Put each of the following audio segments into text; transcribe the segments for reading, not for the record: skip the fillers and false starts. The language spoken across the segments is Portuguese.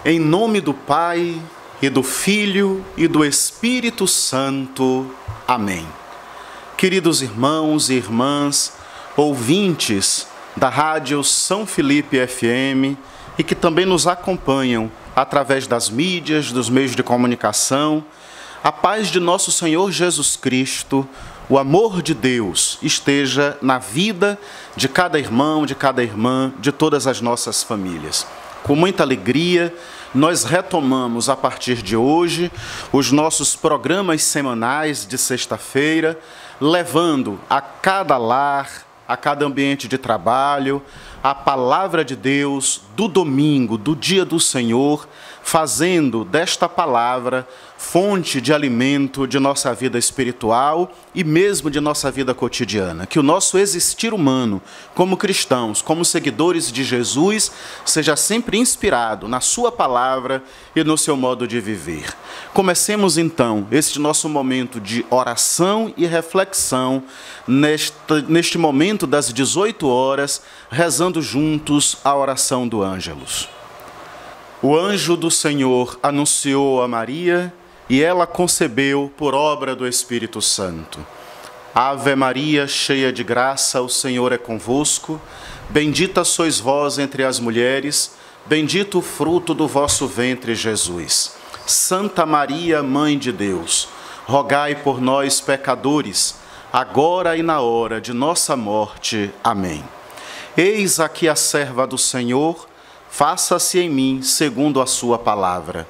Em nome do Pai, e do Filho, e do Espírito Santo. Amém. Queridos irmãos e irmãs, ouvintes da Rádio São Felipe FM e que também nos acompanham através das mídias, dos meios de comunicação, a paz de nosso Senhor Jesus Cristo, o amor de Deus esteja na vida de cada irmão, de cada irmã, de todas as nossas famílias. Com muita alegria, nós retomamos a partir de hoje os nossos programas semanais de sexta-feira, levando a cada lar, a cada ambiente de trabalho, a palavra de Deus do domingo, do dia do Senhor, fazendo desta palavra fonte de alimento de nossa vida espiritual e mesmo de nossa vida cotidiana. Que o nosso existir humano, como cristãos, como seguidores de Jesus, seja sempre inspirado na sua palavra e no seu modo de viver. Comecemos então este nosso momento de oração e reflexão neste momento das 18 horas, rezando juntos a oração do Ângelus. O anjo do Senhor anunciou a Maria e ela concebeu por obra do Espírito Santo. Ave Maria, cheia de graça, o Senhor é convosco. Bendita sois vós entre as mulheres, bendito o fruto do vosso ventre, Jesus. Santa Maria, Mãe de Deus, rogai por nós, pecadores, agora e na hora de nossa morte. Amém. Eis aqui a serva do Senhor, faça-se em mim segundo a sua palavra.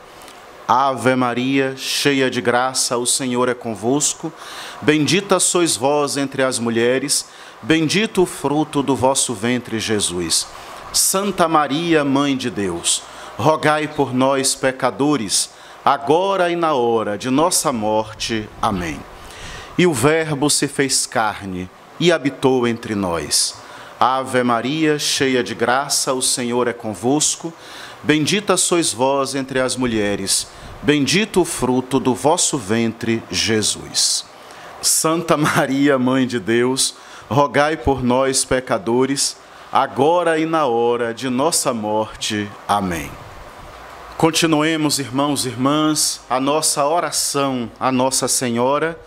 Ave Maria, cheia de graça, o Senhor é convosco. Bendita sois vós entre as mulheres, bendito o fruto do vosso ventre, Jesus. Santa Maria, Mãe de Deus, rogai por nós, pecadores, agora e na hora de nossa morte. Amém. E o Verbo se fez carne e habitou entre nós. Ave Maria, cheia de graça, o Senhor é convosco. Bendita sois vós entre as mulheres, bendito o fruto do vosso ventre, Jesus. Santa Maria, Mãe de Deus, rogai por nós, pecadores, agora e na hora de nossa morte. Amém. Continuemos, irmãos e irmãs, a nossa oração à Nossa Senhora,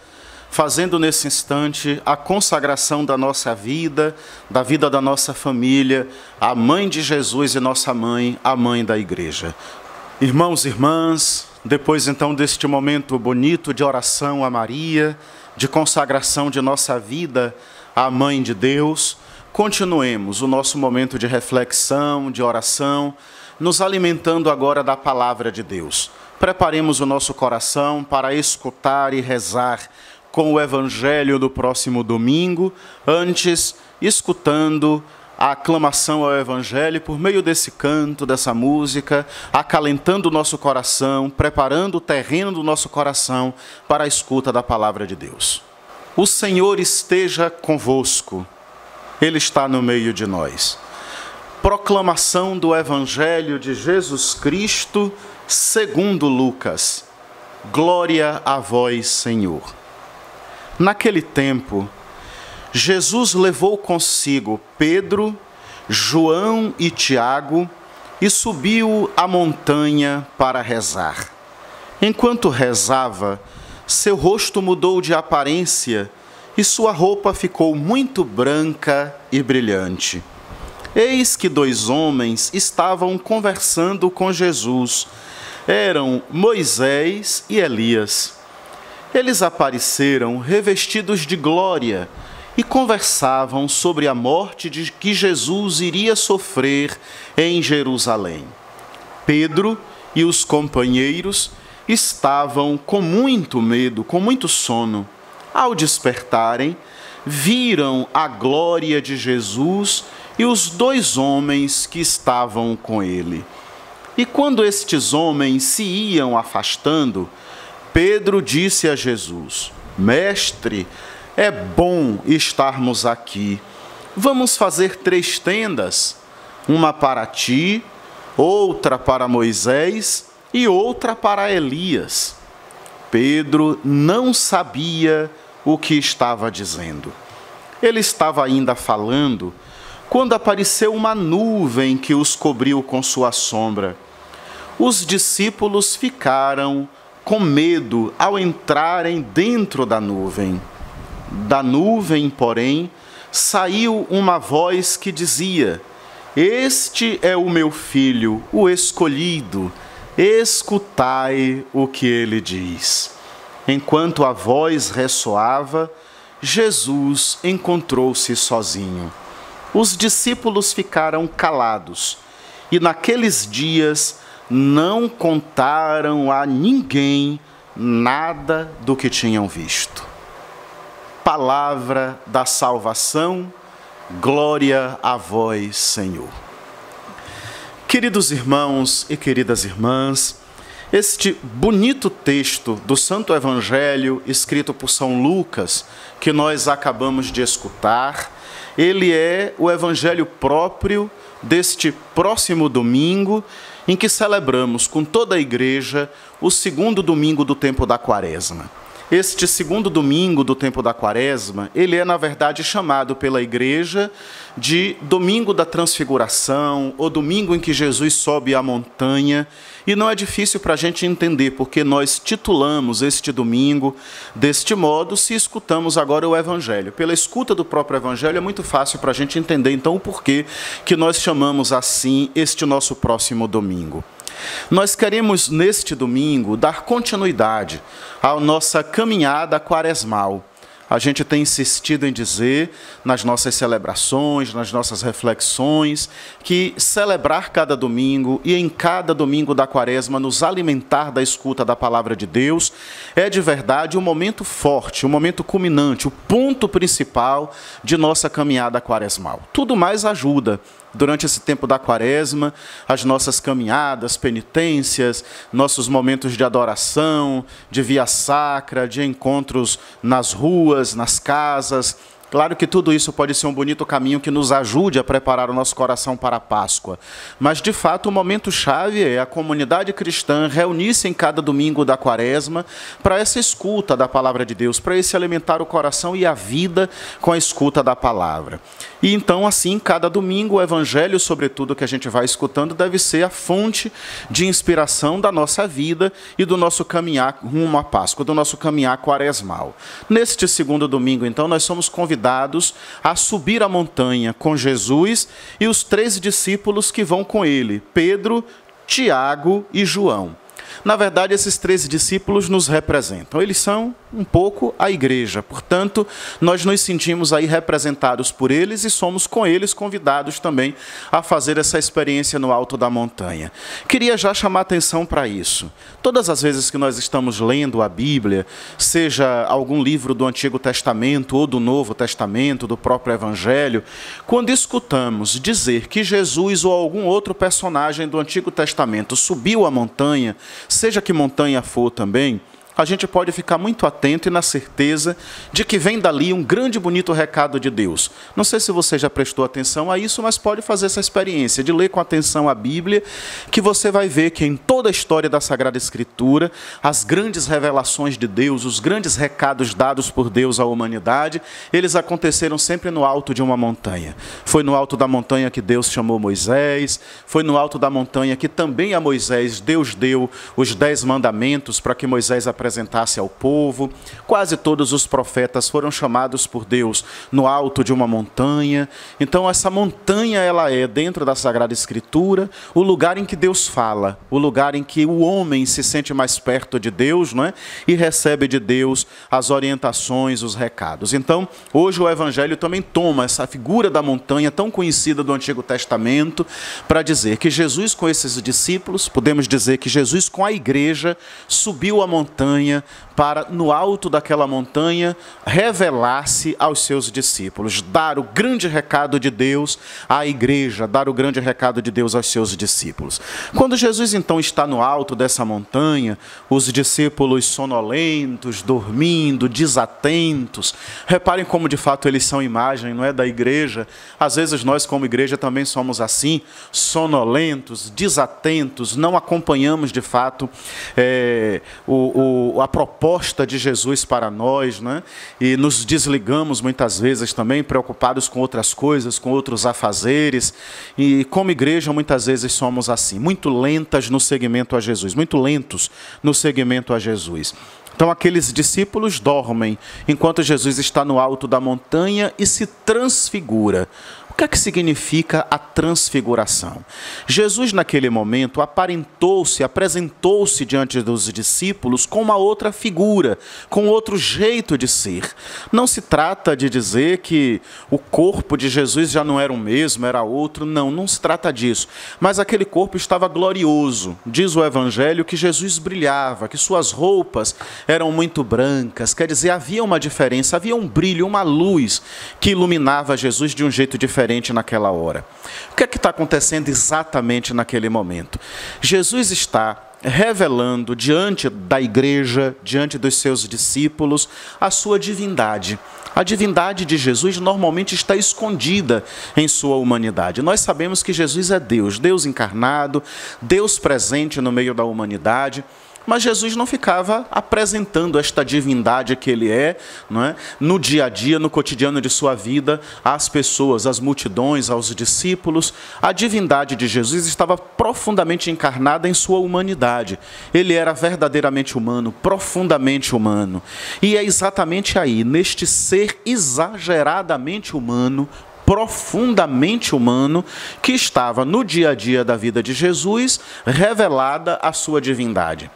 fazendo nesse instante a consagração da nossa vida, da vida da nossa família, à Mãe de Jesus e nossa mãe, a Mãe da Igreja. Irmãos e irmãs, depois então deste momento bonito de oração a Maria, de consagração de nossa vida à Mãe de Deus, continuemos o nosso momento de reflexão, de oração, nos alimentando agora da palavra de Deus. Preparemos o nosso coração para escutar e rezar com o Evangelho do próximo domingo, antes escutando a aclamação ao Evangelho por meio desse canto, dessa música, acalentando o nosso coração, preparando o terreno do nosso coração para a escuta da palavra de Deus. O Senhor esteja convosco, Ele está no meio de nós. Proclamação do Evangelho de Jesus Cristo, segundo Lucas. Glória a vós, Senhor. Naquele tempo, Jesus levou consigo Pedro, João e Tiago e subiu a montanha para rezar. Enquanto rezava, seu rosto mudou de aparência e sua roupa ficou muito branca e brilhante. Eis que 2 homens estavam conversando com Jesus. Eram Moisés e Elias. Eles apareceram revestidos de glória e conversavam sobre a morte de que Jesus iria sofrer em Jerusalém. Pedro e os companheiros estavam com muito medo, com muito sono. Ao despertarem, viram a glória de Jesus e os 2 homens que estavam com ele. E quando estes homens se iam afastando, Pedro disse a Jesus: Mestre, é bom estarmos aqui. Vamos fazer 3 tendas, uma para ti, outra para Moisés e outra para Elias. Pedro não sabia o que estava dizendo. Ele estava ainda falando quando apareceu uma nuvem que os cobriu com sua sombra. os discípulos ficaram com medo ao entrarem dentro da nuvem. Da nuvem, porém, saiu uma voz que dizia: Este é o meu filho, o escolhido, escutai o que ele diz. Enquanto a voz ressoava, Jesus encontrou-se sozinho. Os discípulos ficaram calados e naqueles dias não contaram a ninguém nada do que tinham visto. Palavra da salvação, glória a vós, Senhor. Queridos irmãos e queridas irmãs, este bonito texto do Santo Evangelho, escrito por São Lucas, que nós acabamos de escutar, ele é o Evangelho próprio deste próximo domingo, em que celebramos com toda a Igreja o segundo domingo do tempo da Quaresma. Este segundo domingo do tempo da Quaresma, ele é, na verdade, chamado pela Igreja de Domingo da Transfiguração, ou domingo em que Jesus sobe a montanha. E não é difícil para a gente entender, porque nós titulamos este domingo deste modo, se escutamos agora o Evangelho. Pela escuta do próprio Evangelho, é muito fácil para a gente entender, então, o porquê que nós chamamos assim este nosso próximo domingo. Nós queremos, neste domingo, dar continuidade à nossa caminhada quaresmal. A gente tem insistido em dizer, nas nossas celebrações, nas nossas reflexões, que celebrar cada domingo e em cada domingo da Quaresma nos alimentar da escuta da Palavra de Deus é de verdade um momento forte, um momento culminante, o ponto principal de nossa caminhada quaresmal. Tudo mais ajuda. Durante esse tempo da Quaresma, as nossas caminhadas, penitências, nossos momentos de adoração, de via sacra, de encontros nas ruas, nas casas. Claro que tudo isso pode ser um bonito caminho que nos ajude a preparar o nosso coração para a Páscoa. Mas, de fato, o momento-chave é a comunidade cristã reunir-se em cada domingo da Quaresma para essa escuta da Palavra de Deus, para esse alimentar o coração e a vida com a escuta da Palavra. E então, assim, cada domingo, o Evangelho, sobretudo, que a gente vai escutando, deve ser a fonte de inspiração da nossa vida e do nosso caminhar rumo à Páscoa, do nosso caminhar quaresmal. Neste segundo domingo, então, nós somos convidados a subir a montanha com Jesus e os 3 discípulos que vão com ele, Pedro, Tiago e João. Na verdade, esses 3 discípulos nos representam. Eles são um pouco a Igreja. Portanto, nós nos sentimos aí representados por eles e somos com eles convidados também a fazer essa experiência no alto da montanha. Queria já chamar atenção para isso. Todas as vezes que nós estamos lendo a Bíblia, seja algum livro do Antigo Testamento ou do Novo Testamento, do próprio Evangelho, quando escutamos dizer que Jesus ou algum outro personagem do Antigo Testamento subiu a montanha, seja que montanha for também, a gente pode ficar muito atento e na certeza de que vem dali um grande e bonito recado de Deus. Não sei se você já prestou atenção a isso, mas pode fazer essa experiência de ler com atenção a Bíblia, que você vai ver que em toda a história da Sagrada Escritura, as grandes revelações de Deus, os grandes recados dados por Deus à humanidade, eles aconteceram sempre no alto de uma montanha. Foi no alto da montanha que Deus chamou Moisés, foi no alto da montanha que também a Moisés Deus deu os 10 mandamentos para que Moisés apresentasse ao povo. Quase todos os profetas foram chamados por Deus no alto de uma montanha. Então essa montanha, ela é, dentro da Sagrada Escritura, o lugar em que Deus fala, o lugar em que o homem se sente mais perto de Deus, não é? E recebe de Deus as orientações, os recados. Então, hoje o Evangelho também toma essa figura da montanha tão conhecida do Antigo Testamento para dizer que Jesus com esses discípulos, podemos dizer que Jesus com a Igreja subiu a montanha para, no alto daquela montanha, revelar-se aos seus discípulos, dar o grande recado de Deus à Igreja, dar o grande recado de Deus aos seus discípulos. Quando Jesus, então, está no alto dessa montanha, os discípulos sonolentos, dormindo, desatentos, reparem como, de fato, eles são imagem, não é, da Igreja. Às vezes nós, como Igreja, também somos assim, sonolentos, desatentos, não acompanhamos, de fato, a propósito proposta de Jesus para nós, né? E nos desligamos muitas vezes também, preocupados com outras coisas, com outros afazeres. E como igreja, muitas vezes somos assim, muito lentas no seguimento a Jesus, muito lentos no seguimento a Jesus. Então aqueles discípulos dormem enquanto Jesus está no alto da montanha e se transfigura. O que é que significa a transfiguração? Jesus, naquele momento, apresentou-se diante dos discípulos com uma outra figura, com outro jeito de ser. Não se trata de dizer que o corpo de Jesus já não era o mesmo, era outro. Não, não se trata disso. Mas aquele corpo estava glorioso. Diz o Evangelho que Jesus brilhava, que suas roupas eram muito brancas. Quer dizer, havia uma diferença, havia um brilho, uma luz que iluminava Jesus de um jeito diferente naquela hora. O que é que está acontecendo exatamente naquele momento? Jesus está revelando diante da igreja, diante dos seus discípulos, a sua divindade. A divindade de Jesus normalmente está escondida em sua humanidade. Nós sabemos que Jesus é Deus, Deus encarnado, Deus presente no meio da humanidade. Mas Jesus não ficava apresentando esta divindade que ele é, não é, no dia a dia, no cotidiano de sua vida, às pessoas, às multidões, aos discípulos. A divindade de Jesus estava profundamente encarnada em sua humanidade. Ele era verdadeiramente humano, profundamente humano. E é exatamente aí, neste ser exageradamente humano, profundamente humano, que estava no dia a dia da vida de Jesus, revelada a sua divindade.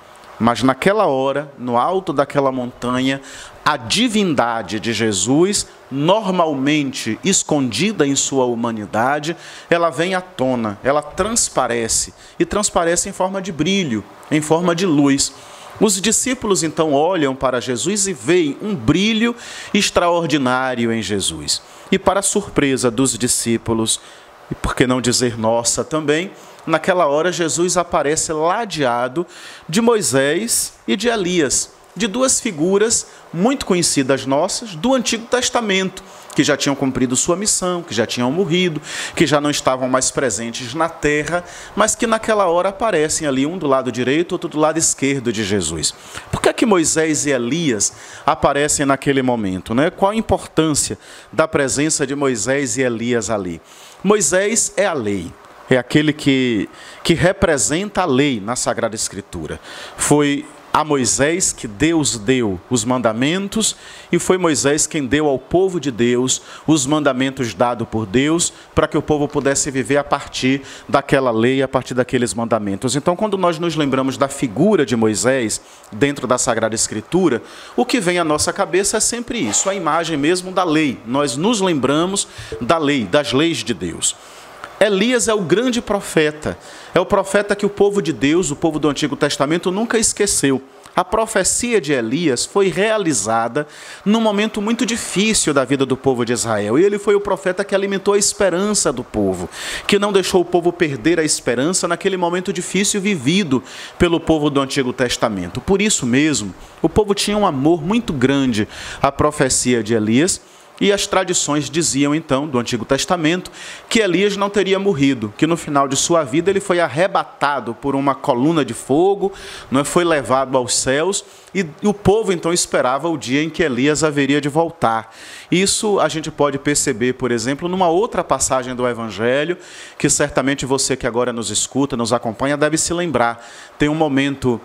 Mas naquela hora, no alto daquela montanha, a divindade de Jesus, normalmente escondida em sua humanidade, ela vem à tona, ela transparece, e transparece em forma de brilho, em forma de luz. Os discípulos então olham para Jesus e veem um brilho extraordinário em Jesus. E para a surpresa dos discípulos, e por que não dizer nossa também, naquela hora Jesus aparece ladeado de Moisés e de Elias, de duas figuras muito conhecidas nossas do Antigo Testamento, que já tinham cumprido sua missão, que já tinham morrido, que já não estavam mais presentes na terra, mas que naquela hora aparecem ali, um do lado direito, outro do lado esquerdo de Jesus. Por que Moisés e Elias aparecem naquele momento, né? Qual a importância da presença de Moisés e Elias ali? Moisés é a lei. É aquele que representa a lei na Sagrada Escritura. Foi a Moisés que Deus deu os mandamentos e foi Moisés quem deu ao povo de Deus os mandamentos dados por Deus para que o povo pudesse viver a partir daquela lei, a partir daqueles mandamentos. Então, quando nós nos lembramos da figura de Moisés dentro da Sagrada Escritura, o que vem à nossa cabeça é sempre isso, a imagem mesmo da lei. Nós nos lembramos da lei, das leis de Deus. Elias é o grande profeta, é o profeta que o povo de Deus, o povo do Antigo Testamento, nunca esqueceu. A profecia de Elias foi realizada num momento muito difícil da vida do povo de Israel. E ele foi o profeta que alimentou a esperança do povo, que não deixou o povo perder a esperança naquele momento difícil vivido pelo povo do Antigo Testamento. Por isso mesmo, o povo tinha um amor muito grande à profecia de Elias. E as tradições diziam, então, do Antigo Testamento, que Elias não teria morrido, que no final de sua vida ele foi arrebatado por uma coluna de fogo, foi levado aos céus, e o povo então esperava o dia em que Elias haveria de voltar. Isso a gente pode perceber, por exemplo, numa outra passagem do Evangelho, que certamente você que agora nos escuta, nos acompanha, deve se lembrar. Tem um momento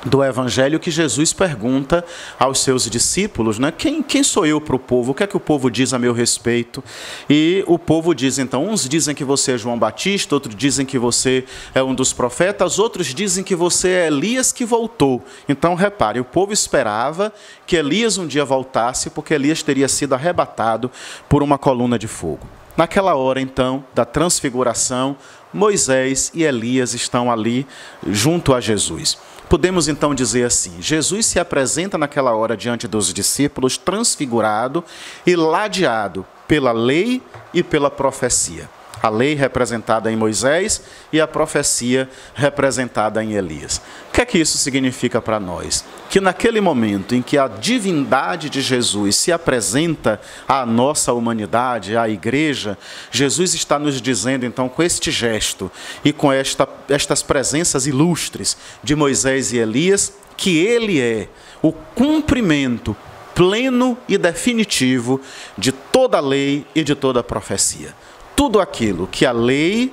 do Evangelho que Jesus pergunta aos seus discípulos, né? Quem sou eu para o povo? O que é que o povo diz a meu respeito? E o povo diz, então, uns dizem que você é João Batista, outros dizem que você é um dos profetas, outros dizem que você é Elias que voltou. Então, repare, o povo esperava que Elias um dia voltasse, porque Elias teria sido arrebatado por uma coluna de fogo. Naquela hora, então, da transfiguração, Moisés e Elias estão ali junto a Jesus. Podemos então dizer assim, Jesus se apresenta naquela hora diante dos discípulos transfigurado e ladeado pela lei e pela profecia. A lei representada em Moisés e a profecia representada em Elias. O que é que isso significa para nós? Que naquele momento em que a divindade de Jesus se apresenta à nossa humanidade, à igreja, Jesus está nos dizendo então com este gesto e com estas presenças ilustres de Moisés e Elias, que ele é o cumprimento pleno e definitivo de toda a lei e de toda a profecia. Tudo aquilo que a lei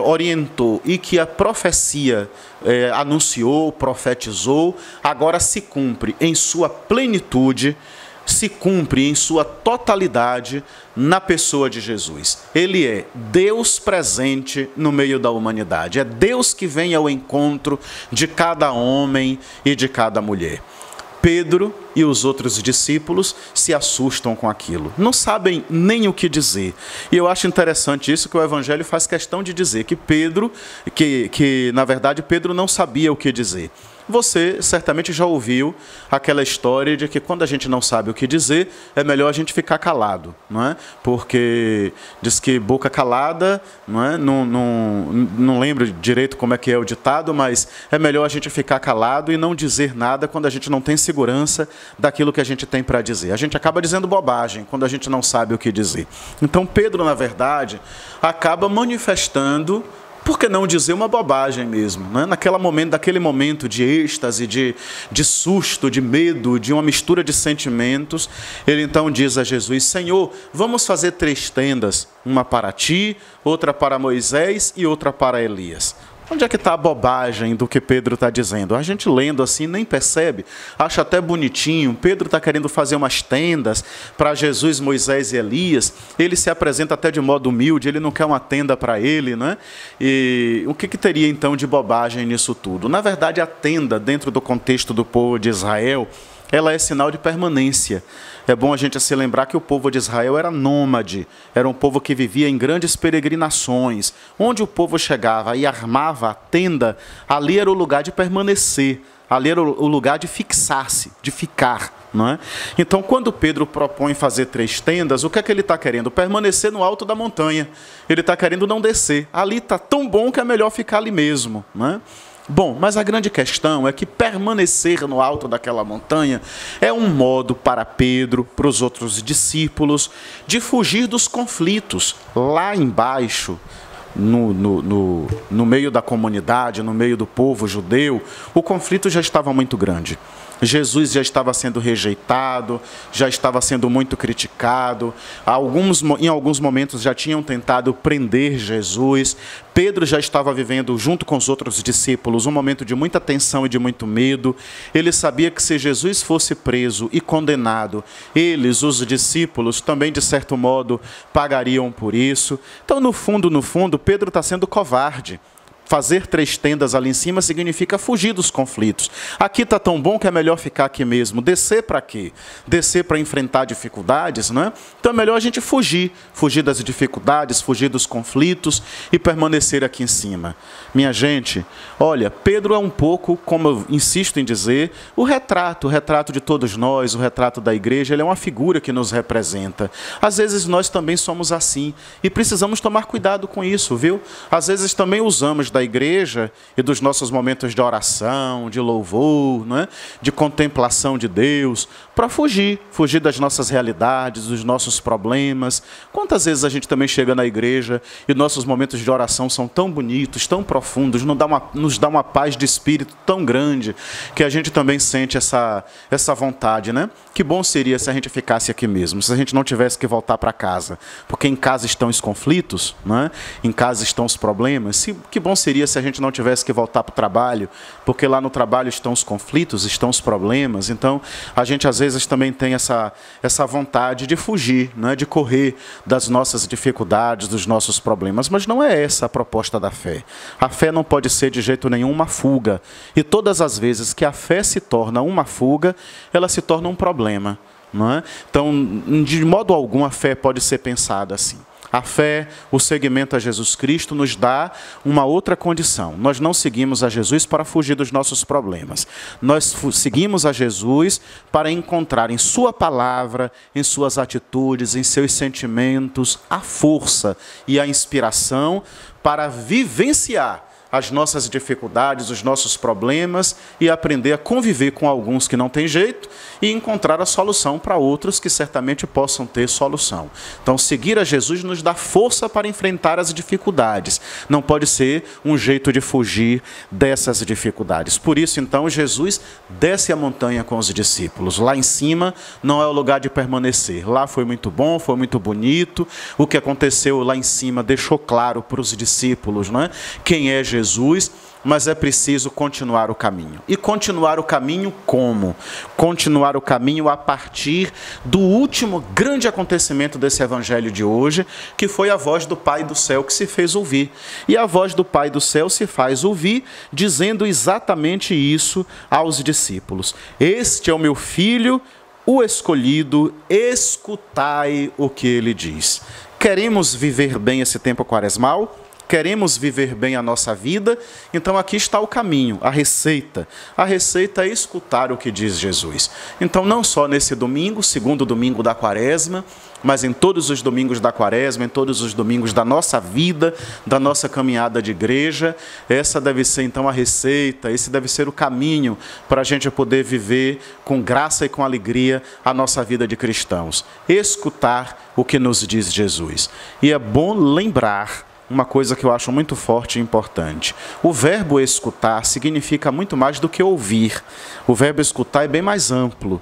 orientou e que a profecia anunciou, profetizou, agora se cumpre em sua plenitude, se cumpre em sua totalidade na pessoa de Jesus. Ele é Deus presente no meio da humanidade. É Deus que vem ao encontro de cada homem e de cada mulher. Pedro e os outros discípulos se assustam com aquilo. Não sabem nem o que dizer. E eu acho interessante isso, que o Evangelho faz questão de dizer que Pedro, que na verdade Pedro não sabia o que dizer. Você certamente já ouviu aquela história de que quando a gente não sabe o que dizer, é melhor a gente ficar calado, não é? Porque diz que boca calada, não é? Não lembro direito como é que é o ditado, mas é melhor a gente ficar calado e não dizer nada quando a gente não tem segurança daquilo que a gente tem para dizer. A gente acaba dizendo bobagem quando a gente não sabe o que dizer. Então Pedro, na verdade, acaba manifestando, por que não dizer uma bobagem mesmo, né? Naquele momento de êxtase, de susto, de medo, de uma mistura de sentimentos, ele então diz a Jesus: Senhor, vamos fazer 3 tendas, uma para ti, outra para Moisés e outra para Elias. Onde é que está a bobagem do que Pedro está dizendo? A gente lendo assim nem percebe, acha até bonitinho. Pedro está querendo fazer umas tendas para Jesus, Moisés e Elias. Ele se apresenta até de modo humilde, ele não quer uma tenda para ele, né? E o que teria então de bobagem nisso tudo? Na verdade, a tenda, dentro do contexto do povo de Israel, ela é sinal de permanência. É bom a gente se lembrar que o povo de Israel era nômade, era um povo que vivia em grandes peregrinações. Onde o povo chegava e armava a tenda, ali era o lugar de permanecer, ali era o lugar de fixar-se, de ficar. Não é? Então, quando Pedro propõe fazer 3 tendas, o que é que ele está querendo? Permanecer no alto da montanha. Ele está querendo não descer. Ali está tão bom que é melhor ficar ali mesmo. Não é? Bom, mas a grande questão é que permanecer no alto daquela montanha é um modo para Pedro, para os outros discípulos, de fugir dos conflitos. Lá embaixo, no meio da comunidade, no meio do povo judeu, o conflito já estava muito grande. Jesus já estava sendo rejeitado, já estava sendo muito criticado. Em alguns momentos já tinham tentado prender Jesus. Pedro já estava vivendo, junto com os outros discípulos, um momento de muita tensão e de muito medo. Ele sabia que se Jesus fosse preso e condenado, eles, os discípulos, também de certo modo pagariam por isso. Então, no fundo, Pedro está sendo covarde. Fazer 3 tendas ali em cima significa fugir dos conflitos. Aqui está tão bom que é melhor ficar aqui mesmo. Descer para quê? Descer para enfrentar dificuldades, não é? Então é melhor a gente fugir das dificuldades, fugir dos conflitos e permanecer aqui em cima. Minha gente, olha, Pedro é um pouco, como eu insisto em dizer, o retrato de todos nós, o retrato da igreja. Ele é uma figura que nos representa. Às vezes nós também somos assim e precisamos tomar cuidado com isso, viu? Às vezes também usamos da igreja e dos nossos momentos de oração, de louvor, não é? De contemplação de Deus, para fugir das nossas realidades, dos nossos problemas. Quantas vezes a gente também chega na igreja e nossos momentos de oração são tão bonitos, tão profundos, nos dá uma paz de espírito tão grande, que a gente também sente essa vontade, né? Que bom seria se a gente ficasse aqui mesmo, se a gente não tivesse que voltar para casa, porque em casa estão os conflitos, não é? Em casa estão os problemas. Que bom seria se a gente não tivesse que voltar para o trabalho, porque lá no trabalho estão os conflitos, estão os problemas. Então, a gente às vezes também tem essa vontade de fugir, né? De correr das nossas dificuldades, dos nossos problemas. Mas não é essa a proposta da fé. A fé não pode ser de jeito nenhum uma fuga. E todas as vezes que a fé se torna uma fuga, ela se torna um problema. Não é? Então, de modo algum, a fé pode ser pensada assim. A fé, o seguimento a Jesus Cristo nos dá uma outra condição. Nós não seguimos a Jesus para fugir dos nossos problemas. Nós seguimos a Jesus para encontrar em sua palavra, em suas atitudes, em seus sentimentos, a força e a inspiração para vivenciar as nossas dificuldades, os nossos problemas e aprender a conviver com alguns que não têm jeito e encontrar a solução para outros que certamente possam ter solução. Então, seguir a Jesus nos dá força para enfrentar as dificuldades. Não pode ser um jeito de fugir dessas dificuldades. Por isso, então, Jesus desce a montanha com os discípulos. Lá em cima não é o lugar de permanecer. Lá foi muito bom, foi muito bonito. O que aconteceu lá em cima deixou claro para os discípulos, não é? Quem é Jesus, mas é preciso continuar o caminho. E continuar o caminho como? Continuar o caminho a partir do último grande acontecimento desse evangelho de hoje, que foi a voz do Pai do céu que se fez ouvir. E a voz do Pai do céu se faz ouvir, dizendo exatamente isso aos discípulos. Este é o meu filho, o escolhido, escutai o que ele diz. Queremos viver bem esse tempo quaresmal? Queremos viver bem a nossa vida? Então aqui está o caminho, a receita. A receita é escutar o que diz Jesus. Então não só nesse domingo, segundo domingo da quaresma, mas em todos os domingos da quaresma, em todos os domingos da nossa vida, da nossa caminhada de igreja, essa deve ser então a receita, esse deve ser o caminho para a gente poder viver com graça e com alegria a nossa vida de cristãos. Escutar o que nos diz Jesus. E é bom lembrar uma coisa que eu acho muito forte e importante. O verbo escutar significa muito mais do que ouvir. O verbo escutar é bem mais amplo.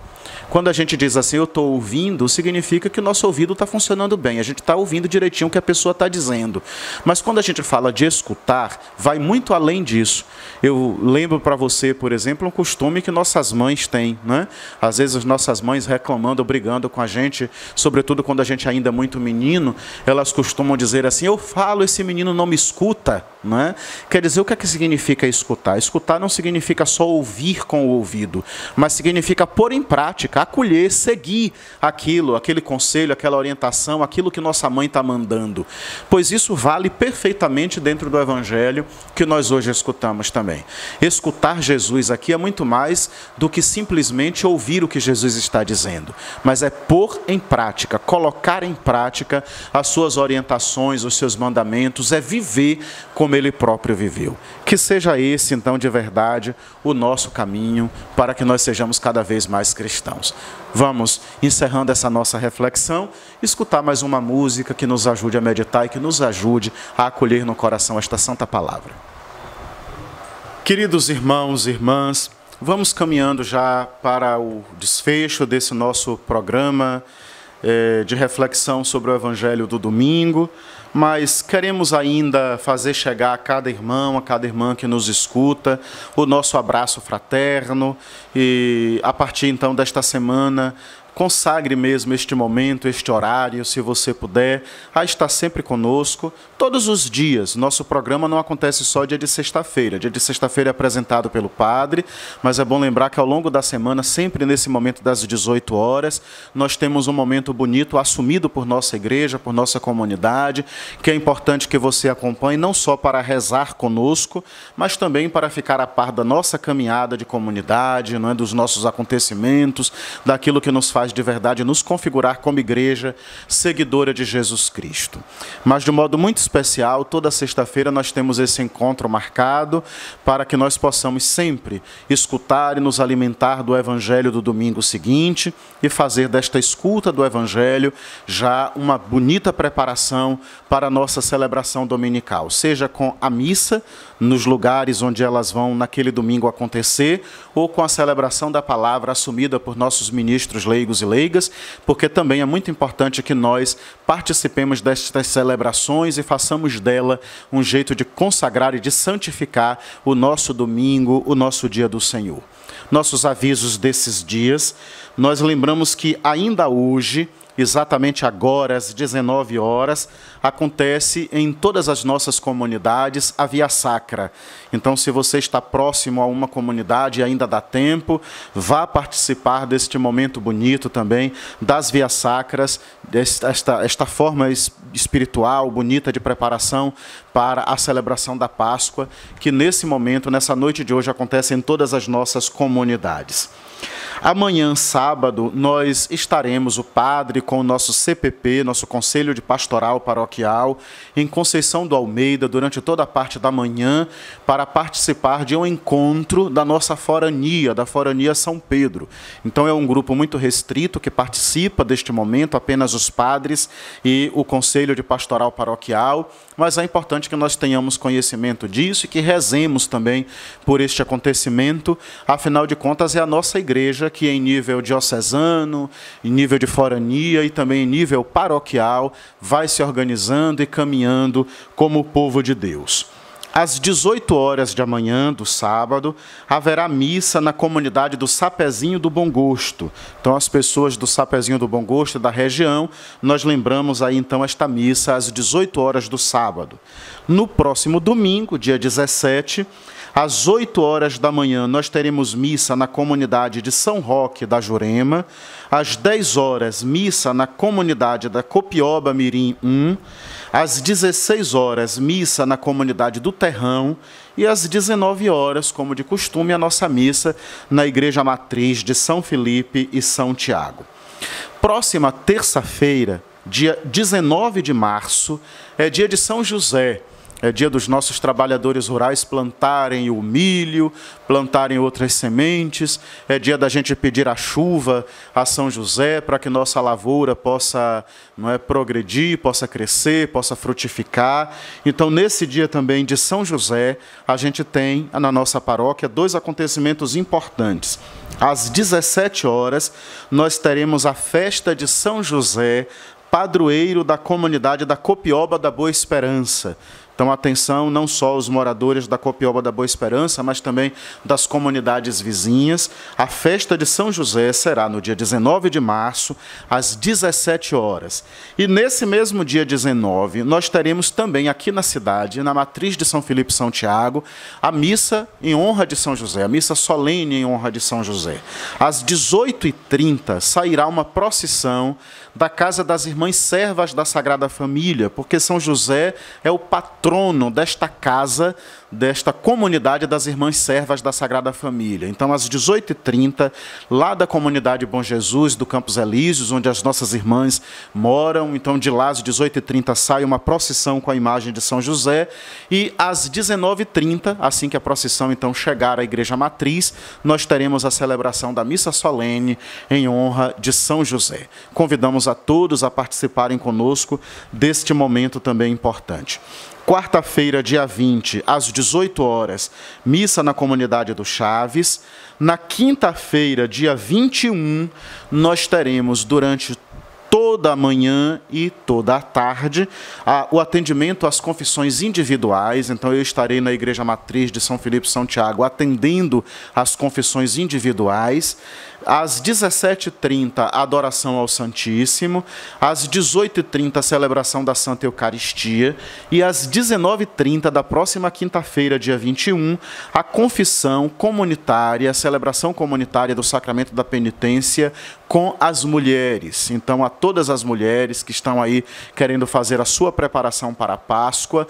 Quando a gente diz assim, eu estou ouvindo, significa que o nosso ouvido está funcionando bem. A gente está ouvindo direitinho o que a pessoa está dizendo. Mas quando a gente fala de escutar, vai muito além disso. Eu lembro para você, por exemplo, um costume que nossas mães têm, né? Às vezes as nossas mães reclamando, brigando com a gente, sobretudo quando a gente ainda é muito menino, elas costumam dizer assim, eu falo, esse menino não me escuta, né? Quer dizer, o que é que significa escutar? Escutar não significa só ouvir com o ouvido, mas significa pôr em prática, acolher, seguir aquele conselho, aquela orientação, aquilo que nossa mãe está mandando. Pois isso vale perfeitamente dentro do evangelho que nós hoje escutamos também. Escutar Jesus aqui é muito mais do que simplesmente ouvir o que Jesus está dizendo, mas é pôr em prática, colocar em prática as suas orientações, os seus mandamentos, é viver como ele próprio viveu. Que seja esse, então, de verdade, o nosso caminho para que nós sejamos cada vez mais cristãos. Vamos, encerrando essa nossa reflexão, escutar mais uma música que nos ajude a meditar e que nos ajude a acolher no coração esta santa palavra. Queridos irmãos e irmãs, vamos caminhando já para o desfecho desse nosso programa de reflexão sobre o Evangelho do domingo, mas queremos ainda fazer chegar a cada irmão, a cada irmã que nos escuta, o nosso abraço fraterno e, a partir então desta semana, consagre mesmo este momento, este horário, se você puder, a estar sempre conosco, todos os dias. Nosso programa não acontece só dia de sexta-feira. Dia de sexta-feira é apresentado pelo padre, mas é bom lembrar que ao longo da semana, sempre nesse momento das 18 horas, nós temos um momento bonito assumido por nossa igreja, por nossa comunidade, que é importante que você acompanhe, não só para rezar conosco, mas também para ficar a par da nossa caminhada de comunidade, não é, dos nossos acontecimentos, daquilo que nos faz de verdade nos configurar como igreja seguidora de Jesus Cristo. Mas de modo muito especial, toda sexta-feira nós temos esse encontro marcado para que nós possamos sempre escutar e nos alimentar do Evangelho do domingo seguinte e fazer desta escuta do Evangelho já uma bonita preparação para a nossa celebração dominical, seja com a missa, nos lugares onde elas vão naquele domingo acontecer, ou com a celebração da palavra assumida por nossos ministros leigos e leigas, porque também é muito importante que nós participemos destas celebrações e façamos dela um jeito de consagrar e de santificar o nosso domingo, o nosso dia do Senhor. Nossos avisos desses dias, nós lembramos que ainda hoje exatamente agora, às 19 horas, acontece em todas as nossas comunidades a Via Sacra. Então, se você está próximo a uma comunidade e ainda dá tempo, vá participar deste momento bonito também das Vias Sacras, esta forma espiritual, bonita de preparação para a celebração da Páscoa, que nesse momento, nessa noite de hoje, acontece em todas as nossas comunidades. Amanhã, sábado, nós estaremos, o padre, com o nosso CPP, nosso Conselho de Pastoral Paroquial, em Conceição do Almeida, durante toda a parte da manhã, para participar de um encontro da nossa forania, da Forania São Pedro. Então, é um grupo muito restrito que participa deste momento, apenas os padres e o Conselho de Pastoral Paroquial, mas é importante que nós tenhamos conhecimento disso e que rezemos também por este acontecimento. Afinal de contas, é a nossa igreja que em nível diocesano, em nível de forania e também em nível paroquial, vai se organizando e caminhando como o povo de Deus. Às 18 horas de amanhã, do sábado, haverá missa na comunidade do Sapezinho do Bom Gosto. Então, as pessoas do Sapezinho do Bom Gosto da região, nós lembramos aí então esta missa às 18 horas do sábado. No próximo domingo, dia 17, às 8 horas da manhã, nós teremos missa na comunidade de São Roque da Jurema. Às 10 horas, missa na comunidade da Copioba Mirim 1. Às 16 horas, missa na comunidade do Terrão. E às 19 horas, como de costume, a nossa missa na Igreja Matriz de São Felipe e São Tiago. Próxima terça-feira, dia 19 de março, é dia de São José. É dia dos nossos trabalhadores rurais plantarem o milho, plantarem outras sementes. É dia da gente pedir a chuva a São José para que nossa lavoura possa progredir, possa crescer, possa frutificar. Então, nesse dia também de São José, a gente tem na nossa paróquia 2 acontecimentos importantes. Às 17 horas, nós teremos a festa de São José, padroeiro da comunidade da Copioba da Boa Esperança. Então, atenção, não só os moradores da Copioba da Boa Esperança, mas também das comunidades vizinhas. A festa de São José será no dia 19 de março, às 17 horas. E nesse mesmo dia 19, nós teremos também aqui na cidade, na Matriz de São Felipe e São Tiago, a missa em honra de São José, a missa solene em honra de São José. Às 18h30 sairá uma procissão da Casa das Irmãs Servas da Sagrada Família, porque São José é o patrono desta casa, desta comunidade das Irmãs Servas da Sagrada Família. Então, às 18h30, lá da comunidade Bom Jesus, do Campos Elíseos, onde as nossas irmãs moram, então de lá às 18h30 sai uma procissão com a imagem de São José, e às 19h30, assim que a procissão então chegar à Igreja Matriz, nós teremos a celebração da missa solene em honra de São José. Convidamos a todos a participarem conosco deste momento também importante. Quarta-feira, dia 20, às 18 horas, missa na comunidade do Chaves. Na quinta-feira, dia 21, nós teremos durante toda a manhã e toda a tarde o atendimento às confissões individuais. Então, eu estarei na Igreja Matriz de São Felipe e São Tiago atendendo às confissões individuais. Às 17h30, adoração ao Santíssimo. Às 18h30, celebração da Santa Eucaristia. E às 19h30 da próxima quinta-feira, dia 21, a confissão comunitária, a celebração comunitária do Sacramento da Penitência com as mulheres. Então, a todas as mulheres que estão aí querendo fazer a sua preparação para a Páscoa,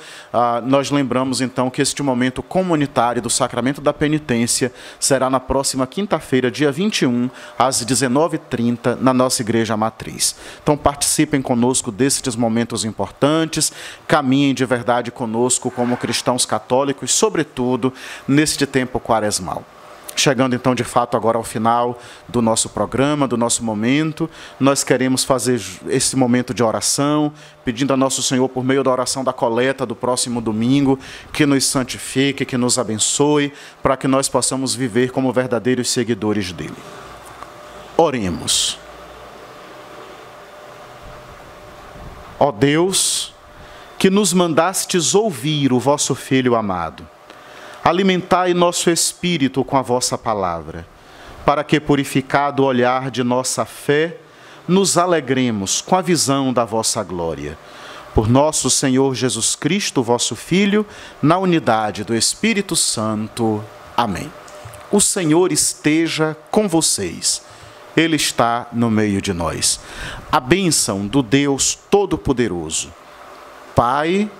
nós lembramos então que este momento comunitário do Sacramento da Penitência será na próxima quinta-feira, dia 21, às 19h30, na nossa Igreja Matriz. Então, participem conosco destes momentos importantes, caminhem de verdade conosco como cristãos católicos, sobretudo neste tempo quaresmal. Chegando então de fato agora ao final do nosso programa, do nosso momento, nós queremos fazer esse momento de oração, pedindo a Nosso Senhor, por meio da oração da coleta do próximo domingo, que nos santifique, que nos abençoe, para que nós possamos viver como verdadeiros seguidores dele. Oremos. Ó Deus, que nos mandastes ouvir o vosso Filho amado, alimentai nosso espírito com a vossa palavra, para que, purificado o olhar de nossa fé, nos alegremos com a visão da vossa glória. Por nosso Senhor Jesus Cristo, vosso Filho, na unidade do Espírito Santo. Amém. O Senhor esteja com vocês. Ele está no meio de nós. A bênção do Deus Todo-Poderoso, Pai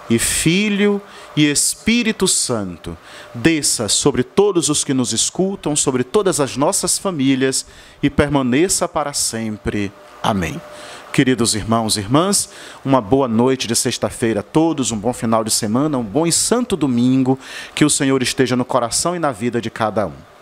e Filho e Espírito Santo, desça sobre todos os que nos escutam, sobre todas as nossas famílias e permaneça para sempre. Amém. Queridos irmãos e irmãs, uma boa noite de sexta-feira a todos, um bom final de semana, um bom e santo domingo, que o Senhor esteja no coração e na vida de cada um.